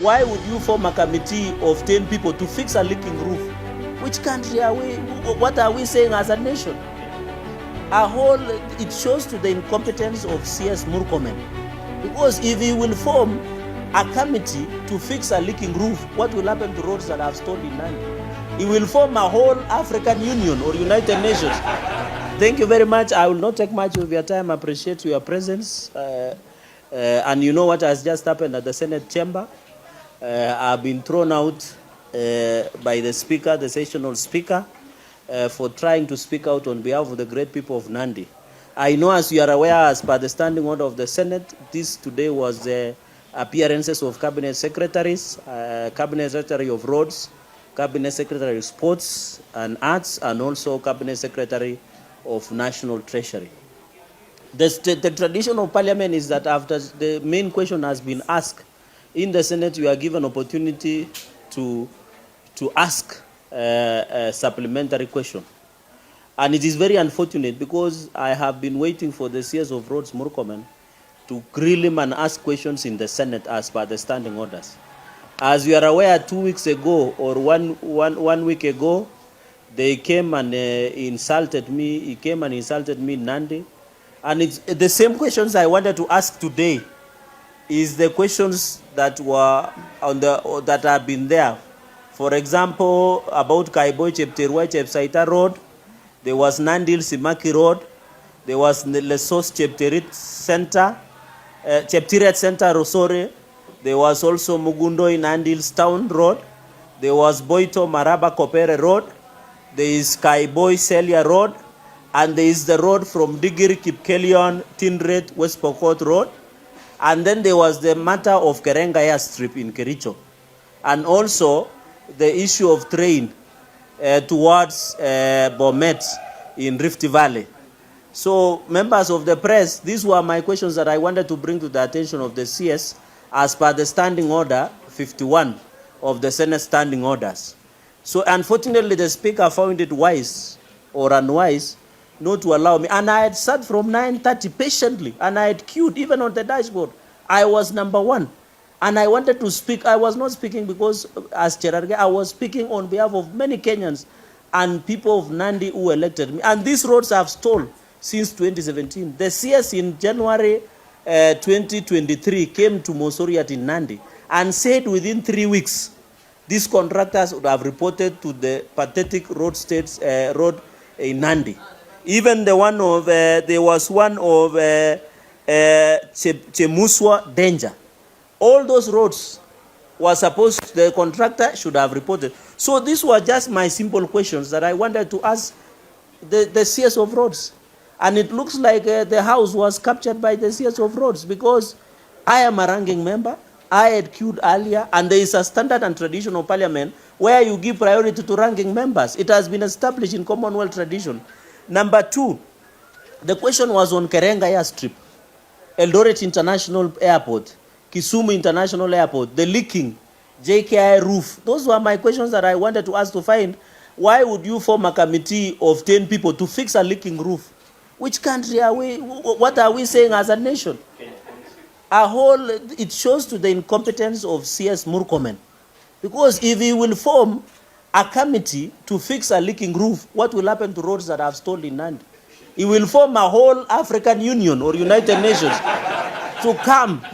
why would you form a committee of 10 people to fix a leaking roof? Which country are we? What are we saying as a nation? It shows to the incompetence of CS Murkomen. Because if he will form a committee to fix a leaking roof, what will happen to roads that have stalled in Nandi? He will form a whole African Union or United Nations. Thank you very much. I will not take much of your time. I appreciate your presence. And you know what has just happened at the Senate chamber? I've been thrown out by the speaker, the sessional speaker, for trying to speak out on behalf of the great people of Nandi. I know, as you are aware, as per the standing order of the Senate, this today was the appearances of cabinet secretaries, cabinet secretary of roads, cabinet secretary of sports and arts, and also cabinet secretary of national treasury. The tradition of parliament is that after the main question has been asked in the Senate, you are given opportunity to ask a supplementary question. And it is very unfortunate because I have been waiting for the CS of Roads, Murkomen, to grill him and ask questions in the Senate as per the standing orders. As you are aware, 2 weeks ago or one week ago, they came and insulted me. He came and insulted me in Nandi. And it's the same questions I wanted to ask today is the questions that were that have been there. For example, about Kaiboi Chepterua Chepsaita Road, there was Nandil Simaki Road, there was Lesos Cheptiret Center, Cheptiret Center Rosore, there was also Mugundo in Nandil's Town Road, there was Boito Maraba Kopere Road, there is Kaiboi Celia Road, and there is the road from Digiri Kipkelion, Tindret, West Pokot Road, and then there was the matter of Kerenga Strip in Kericho, and also the issue of train towards Bomet in Rift Valley. So, members of the press, these were my questions that I wanted to bring to the attention of the CS as per the standing order 51 of the Senate standing orders. So, unfortunately, the Speaker found it wise or unwise not to allow me. And I had sat from 9:30 patiently, and I had queued even on the dashboard. I was number one. And I wanted to speak. I was not speaking because as CHERARGEI, I was speaking on behalf of many Kenyans and people of Nandi who elected me. And these roads have stalled since 2017. The CS in January 2023 came to Mosoriat in Nandi and said within 3 weeks, these contractors would have reported to the pathetic road in Nandi. Even the one of, there was one of Chemuswa Danger. All those roads were supposed, the contractor should have reported. So these were just my simple questions that I wanted to ask the CS of roads. And it looks like the house was captured by the CS of roads because I am a ranking member. I had queued earlier, and there is a standard and tradition of parliament where you give priority to ranking members. It has been established in Commonwealth tradition. Number two, the question was on Kerenga Airstrip, Eldoret International Airport, Kisumu International Airport, the leaking, JKI roof. Those were my questions that I wanted to ask to find why would you form a committee of 10 people to fix a leaking roof? Which country are we? What are we saying as a nation? It shows to the incompetence of CS Murkomen. Because if he will form a committee to fix a leaking roof, what will happen to roads that have stalled in Nandi? He will form a whole African Union or United Nations to come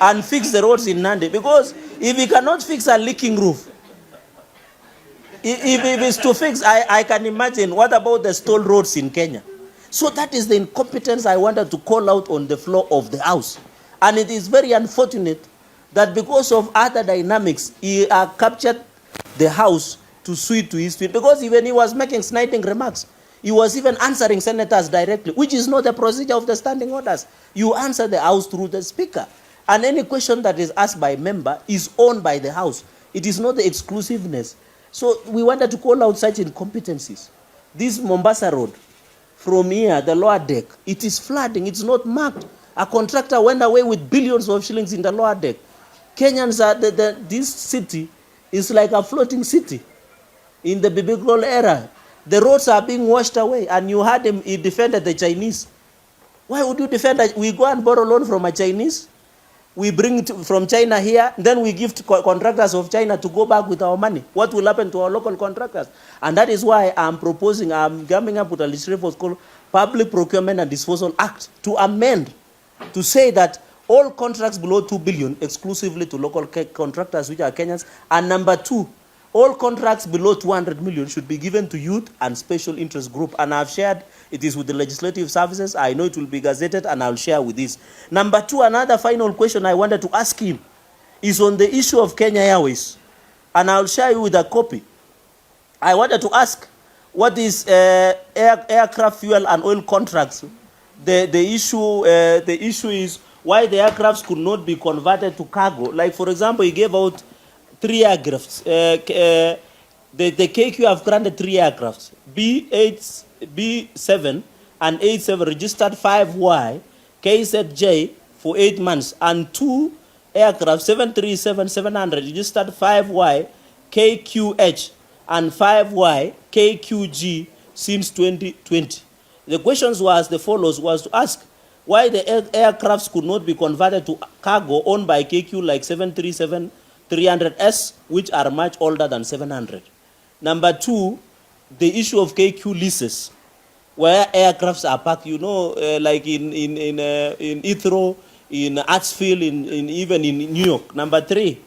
and fix the roads in Nandi. Because if he cannot fix a leaking roof, if it's to fix, I can imagine, what about the stalled roads in Kenya? So that is the incompetence I wanted to call out on the floor of the House. And it is very unfortunate that because of other dynamics, he captured the House to suit to his feet. Because even he was making sniping remarks. He was even answering senators directly, which is not the procedure of the standing orders. You answer the House through the Speaker. And any question that is asked by a member is owned by the House. It is not the exclusiveness. So we wanted to call out such incompetencies. This Mombasa Road, from here, the lower deck, it is flooding. It's not marked. A contractor went away with billions of shillings in the lower deck. Kenyans are, this city is like a floating city in the biblical era. The roads are being washed away, and you heard him, he defended the Chinese. Why would you defend that? We go and borrow loan from a Chinese? We bring it from China here, then we give to contractors of China to go back with our money. What will happen to our local contractors? And that is why I'm coming up with a legislative called Public Procurement and Disposal Act to amend, to say that all contracts below 2 billion exclusively to local contractors, which are Kenyans. And number two, all contracts below 200 million should be given to youth and special interest group. And I've shared it is with the legislative services. I know it will be gazetted, and I'll share with this. Number two, another final question I wanted to ask him is on the issue of Kenya Airways. And I'll share you with a copy. I wanted to ask, what is aircraft fuel and oil contracts? The issue is why the aircrafts could not be converted to cargo. Like, for example, he gave out 3 aircrafts. The KQ have granted 3 aircrafts. B7 and 87 registered 5Y, KZJ for 8 months, and 2 aircraft, 737-700 registered 5Y, KQH, and 5Y, KQG since 2020. The questions was the follows, was to ask why the aircrafts could not be converted to cargo owned by KQ like 737-300S, which are much older than 700. Number two, the issue of KQ leases, where aircrafts are parked, you know, like in Heathrow, in Hartsfield, even in New York. Number three,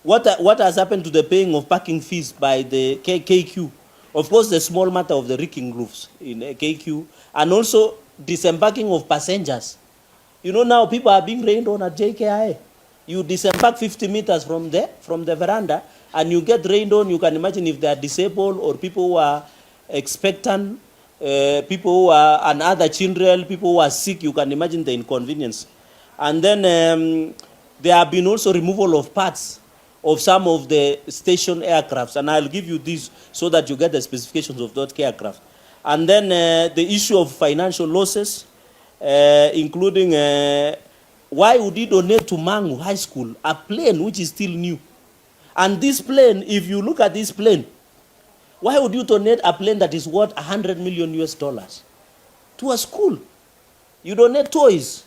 what has happened to the paying of parking fees by the KQ? Of course, the small matter of the reeking roofs in KQ, and also disembarking of passengers. You know, now people are being rained on at JKIA. You disembark 50 meters from the veranda, and you get rained on. You can imagine if they are disabled or people who are expectant, people who are, and other children, people who are sick. You can imagine the inconvenience. And then there have been also removal of parts of some of the station aircrafts, and I'll give you this so that you get the specifications of those aircraft. And then the issue of financial losses, including why would he donate to Mangu High School a plane which is still new? And this plane, if you look at this plane, why would you donate a plane that is worth $100 million to a school? You donate toys.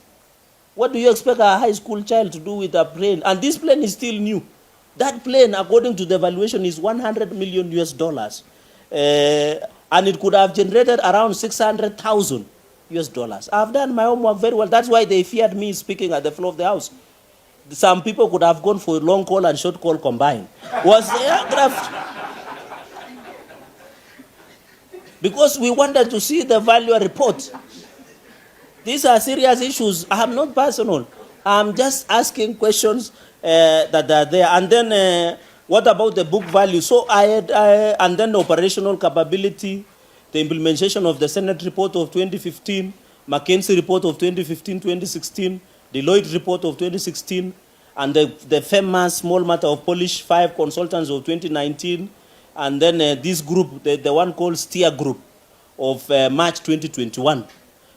What do you expect a high school child to do with a plane? And this plane is still new. That plane, according to the valuation, is $100 million and it could have generated around $600,000. I've done my homework very well. That's why they feared me speaking at the floor of the House. Some people could have gone for long call and short call combined. Was the aircraft? Because we wanted to see the value report. These are serious issues. I'm not personal. I'm just asking questions that are there. And then what about the book value? So and then the operational capability, the implementation of the Senate report of 2015, McKinsey report of 2015-2016, Deloitte report of 2016, and the famous small matter of Polish 5 consultants of 2019, and then this group, the one called Steer Group of March 2021.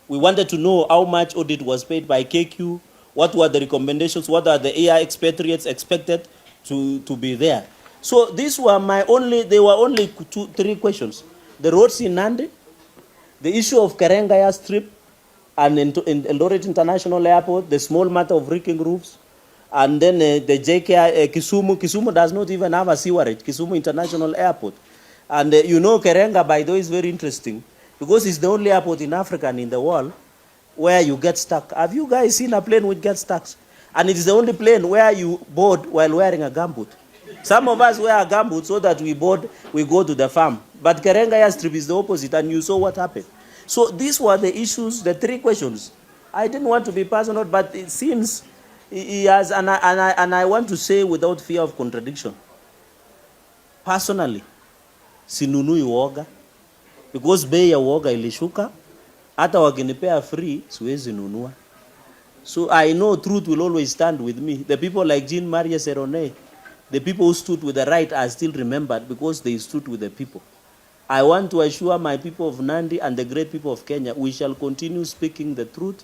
We wanted to know how much audit was paid by KQ, what were the recommendations, what are the AI expatriates expected to be there. So these were they were only 3 questions. The roads in Nandi, the issue of Kerengaya Strip and in Eldoret International Airport, the small matter of reeking roofs, and then the JKI, Kisumu. Kisumu does not even have a sewerage, Kisumu International Airport. And you know, Kerenga, by the way, is very interesting because it's the only airport in Africa and in the world where you get stuck. Have you guys seen a plane which gets stuck? And it is the only plane where you board while wearing a gumboot. Some of us wear a gumboot so that we go to the farm. But Kerengaya Strip is the opposite, and you saw what happened. So these were the issues, the 3 questions. I didn't want to be personal, but it seems he has, and I want to say without fear of contradiction, personally, sinunui uoga, because bei ya uoga ilishuka, hata wakinipea free, siwezi nunua. So I know truth will always stand with me. The people like Jean Marie Serone, the people who stood with the right are still remembered because they stood with the people. I want to assure my people of Nandi and the great people of Kenya, we shall continue speaking the truth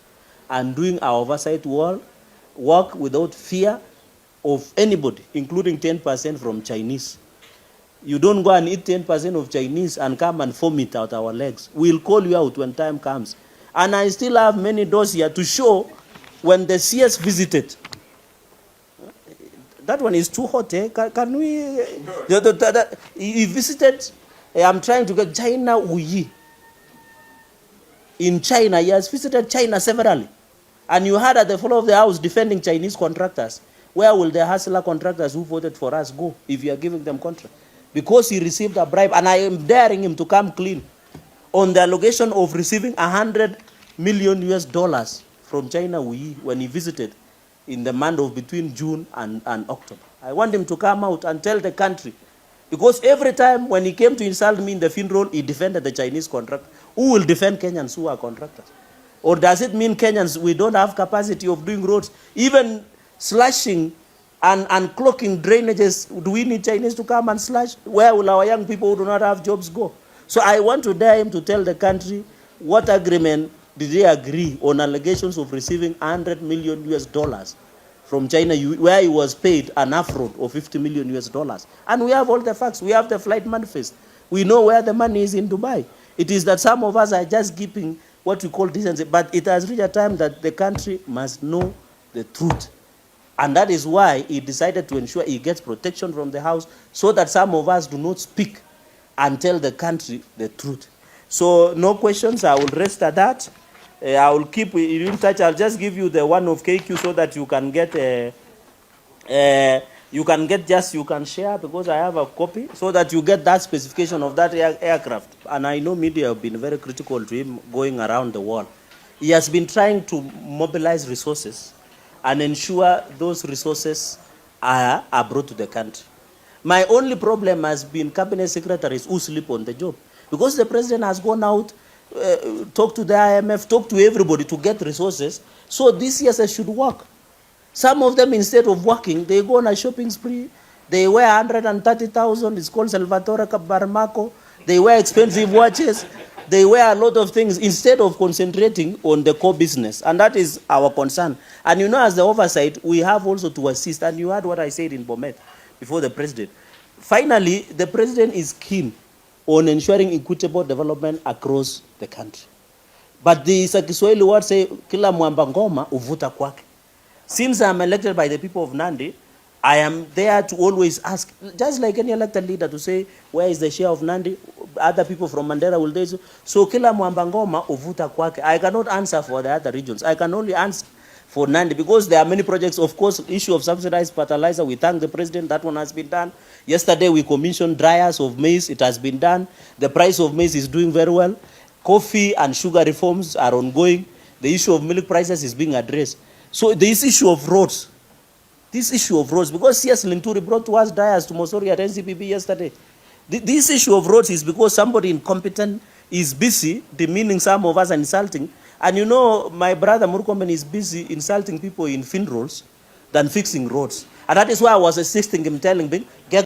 and doing our oversight work without fear of anybody, including 10% from Chinese. You don't go and eat 10% of Chinese and come and vomit out our legs. We'll call you out when time comes. And I still have many doors here to show when the CS visited That one is too hot, eh? Can we... He visited, I'm trying to get China Wuyi. In China, he has visited China severally. And you heard at the floor of the house defending Chinese contractors. Where will the hustler contractors who voted for us go if you are giving them contract? Because he received a bribe, and I am daring him to come clean on the allegation of receiving $100 million from China Wuyi when he visited in the month of between June and October. I want him to come out and tell the country. Because every time when he came to insult me in the funeral, he defended the Chinese contractor. Who will defend Kenyans who are contractors? Or does it mean Kenyans, we don't have capacity of doing roads? Even slashing and clogging drainages, do we need Chinese to come and slash? Where will our young people who do not have jobs go? So I want to dare him to tell the country what agreement did they agree on allegations of receiving $100 million from China, where he was paid an upfront of $50 million. And we have all the facts. We have the flight manifest. We know where the money is in Dubai. It is that some of us are just keeping what we call decency. But it has reached a time that the country must know the truth. And that is why he decided to ensure he gets protection from the house so that some of us do not speak and tell the country the truth. So no questions. I will rest at that. I will keep in touch. I'll just give you the one of KQ so that you can get you can share, because I have a copy, so that you get that specification of that aircraft. And I know media have been very critical to him going around the world. He has been trying to mobilize resources and ensure those resources are brought to the country. My only problem has been cabinet secretaries who sleep on the job, because the president has gone out, talk to the IMF, talk to everybody to get resources. So this year should work. Some of them, instead of working, they go on a shopping spree. They wear 130,000. It's called Salvatore Barmaco. They wear expensive watches. They wear a lot of things instead of concentrating on the core business. And that is our concern. And you know, as the oversight, we have also to assist. And you heard what I said in Bomet before the president. Finally, the president is keen on ensuring equitable development across the country. But the Kiswahili word say, kila mwamba ngoma uvuta kwake. Since I'm elected by the people of Nandi, I am there to always ask, just like any elected leader, to say, where is the share of Nandi? Other people from Mandera will do so. So kila mwamba ngoma uvuta kwake. I cannot answer for the other regions. I can only answer for Nandi, because there are many projects. Of course, issue of subsidized fertilizer, we thank the president, that one has been done. Yesterday we commissioned dryers of maize, it has been done. The price of maize is doing very well. Coffee and sugar reforms are ongoing. The issue of milk prices is being addressed. So this issue of roads, because CS Linturi brought to us dryers to Mosori at NCPB yesterday. This issue of roads is because somebody incompetent is busy demeaning some of us and insulting. And you know, my brother Murkomen is busy insulting people in funerals than fixing roads. And that is why I was assisting him, telling him, get